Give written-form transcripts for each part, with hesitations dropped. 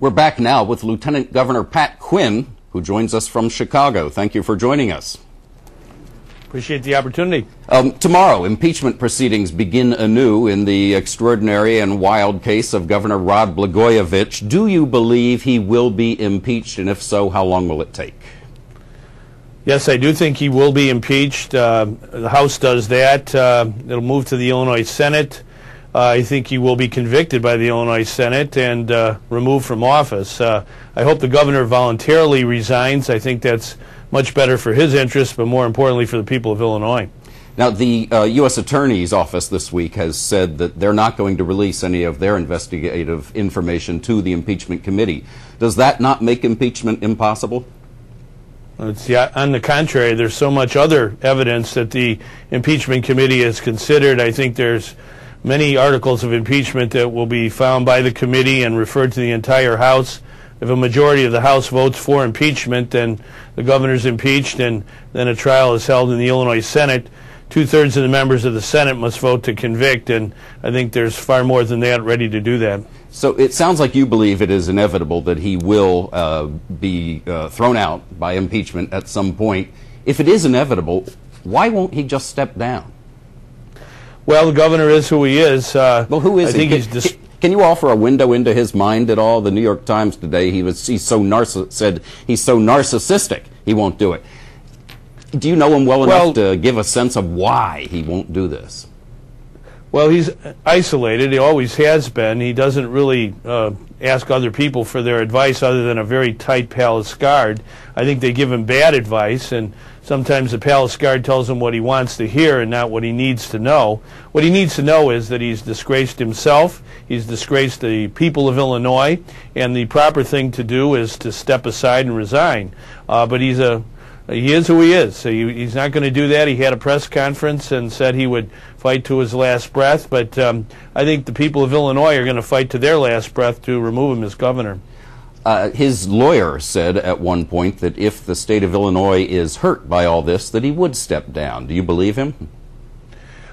We're back now with Lieutenant Governor Pat Quinn, who joins us from Chicago. Thank you for joining us. Appreciate the opportunity. Tomorrow, impeachment proceedings begin anew in the extraordinary and wild case of Governor Rod Blagojevich. Do you believe he will be impeached, and if so, how long will it take? Yes, I do think he will be impeached. The House does that. It'll move to the Illinois Senate. I think he will be convicted by the Illinois Senate and removed from office. I hope the governor voluntarily resigns. I think that's much better for his interests, but more importantly for the people of Illinois. Now, the U.S. Attorney's Office this week has said that they're not going to release any of their investigative information to the impeachment committee. Does that not make impeachment impossible? On the contrary, there's so much other evidence that the impeachment committee has considered. I think there's many articles of impeachment that will be found by the committee and referred to the entire House. If a majority of the House votes for impeachment, then the governor's impeached, and then a trial is held in the Illinois Senate. Two-thirds of the members of the Senate must vote to convict, and I think there's far more than that ready to do that. So it sounds like you believe it is inevitable that he will be thrown out by impeachment at some point. If it is inevitable, why won't he just step down? Well, the governor is who he is. Well, who is he? Can you offer a window into his mind at all? The New York Times today, said he's so narcissistic he won't do it. Do you know him well enough to give a sense of why he won't do this? Well, he's isolated. He always has been. He doesn't really ask other people for their advice other than a very tight palace guard. I think they give him bad advice, and sometimes the palace guard tells him what he wants to hear and not what he needs to know. What he needs to know is that he's disgraced himself, he's disgraced the people of Illinois, and the proper thing to do is to step aside and resign. But he is who he is. So he's not going to do that. He had a press conference and said he would fight to his last breath, but I think the people of Illinois are going to fight to their last breath to remove him as governor. His lawyer said at one point that if the state of Illinois is hurt by all this, that he would step down. Do you believe him?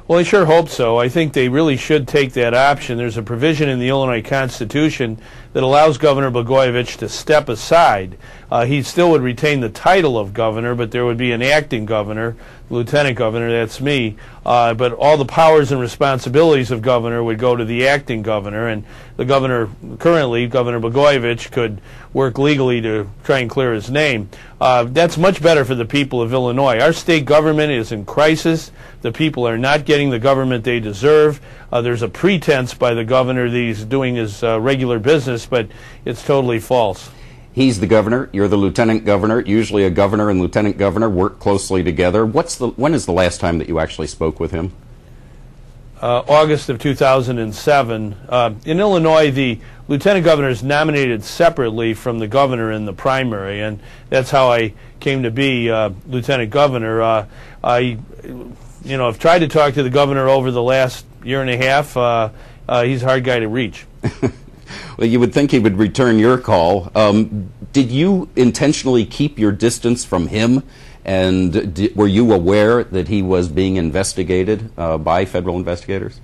Well, I sure hope so. I think they really should take that option. There's a provision in the Illinois Constitution that allows Governor Blagojevich to step aside. He still would retain the title of governor, but there would be an acting governor, lieutenant governor, that's me. But all the powers and responsibilities of governor would go to the acting governor, and the governor, currently, Governor Blagojevich, could work legally to try and clear his name. That's much better for the people of Illinois. Our state government is in crisis. The people are not getting the government they deserve. There's a pretense by the governor that he's doing his regular business, but it's totally false. He's the governor, you're the lieutenant governor. Usually a governor and lieutenant governor work closely together. When is the last time that you actually spoke with him? August of 2007. In Illinois, the lieutenant governor is nominated separately from the governor in the primary, and that's how I came to be lieutenant governor. I've tried to talk to the governor over the last year and a half. He's a hard guy to reach. Well, you would think he would return your call. Did you intentionally keep your distance from him? And were you aware that he was being investigated by federal investigators?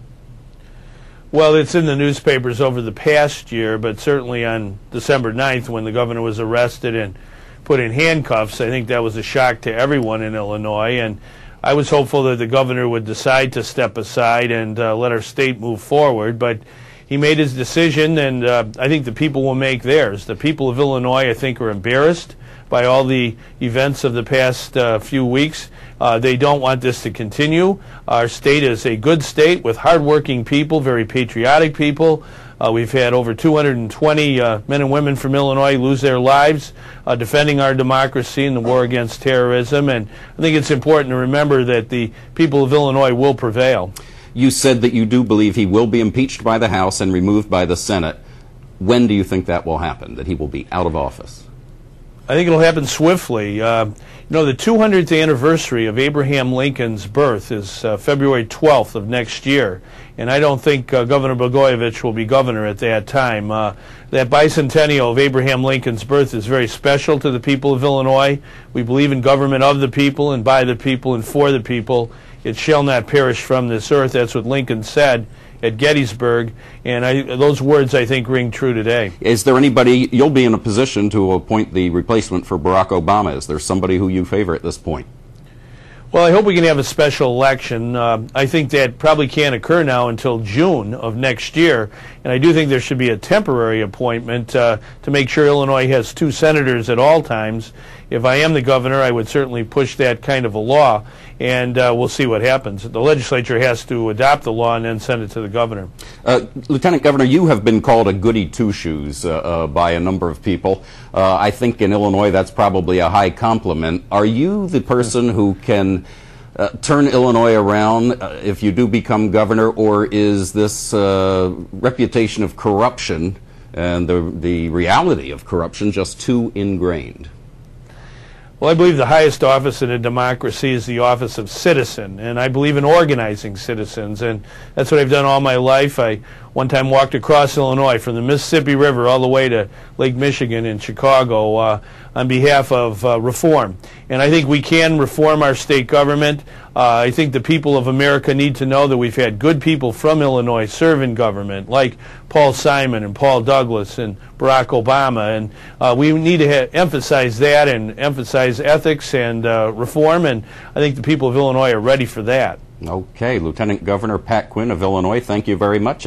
Well, it's in the newspapers over the past year, but certainly on December 9th when the governor was arrested and put in handcuffs, I think that was a shock to everyone in Illinois. And I was hopeful that the governor would decide to step aside and let our state move forward, but he made his decision, and I think the people will make theirs. The people of Illinois, I think, are embarrassed by all the events of the past few weeks. They don't want this to continue. Our state is a good state with hardworking people, very patriotic people. We've had over 220 men and women from Illinois lose their lives defending our democracy in the war against terrorism, and I think it's important to remember that the people of Illinois will prevail. You said that you do believe he will be impeached by the House and removed by the Senate. When do you think that will happen, that he will be out of office? I think it'll happen swiftly. The 200th anniversary of Abraham Lincoln's birth is February 12th of next year, and I don't think Governor Blagojevich will be governor at that time. That bicentennial of Abraham Lincoln's birth is very special to the people of Illinois. We believe in government of the people and by the people and for the people. It shall not perish from this earth. That's what Lincoln said at Gettysburg, and those words, I think, ring true today. Is there anybody, you'll be in a position to appoint the replacement for Barack Obama. Is there somebody who you favor at this point? Well, I hope we can have a special election. I think that probably can't occur now until June of next year, and I do think there should be a temporary appointment to make sure Illinois has 2 senators at all times. If I am the governor, I would certainly push that kind of a law, and we'll see what happens. The legislature has to adopt the law and then send it to the governor. Lieutenant Governor, you have been called a goody two-shoes by a number of people. I think in Illinois that's probably a high compliment. Are you the person who can turn Illinois around if you do become governor, or is this reputation of corruption and the reality of corruption just too ingrained? Well, I believe the highest office in a democracy is the office of citizen, and I believe in organizing citizens, and that's what I've done all my life. I one time walked across Illinois from the Mississippi River all the way to Lake Michigan in Chicago on behalf of reform. And I think we can reform our state government. I think the people of America need to know that we've had good people from Illinois serve in government, like Paul Simon and Paul Douglas and Barack Obama. And we need to emphasize that and emphasize ethics and reform. And I think the people of Illinois are ready for that. Okay, Lieutenant Governor Pat Quinn of Illinois, thank you very much.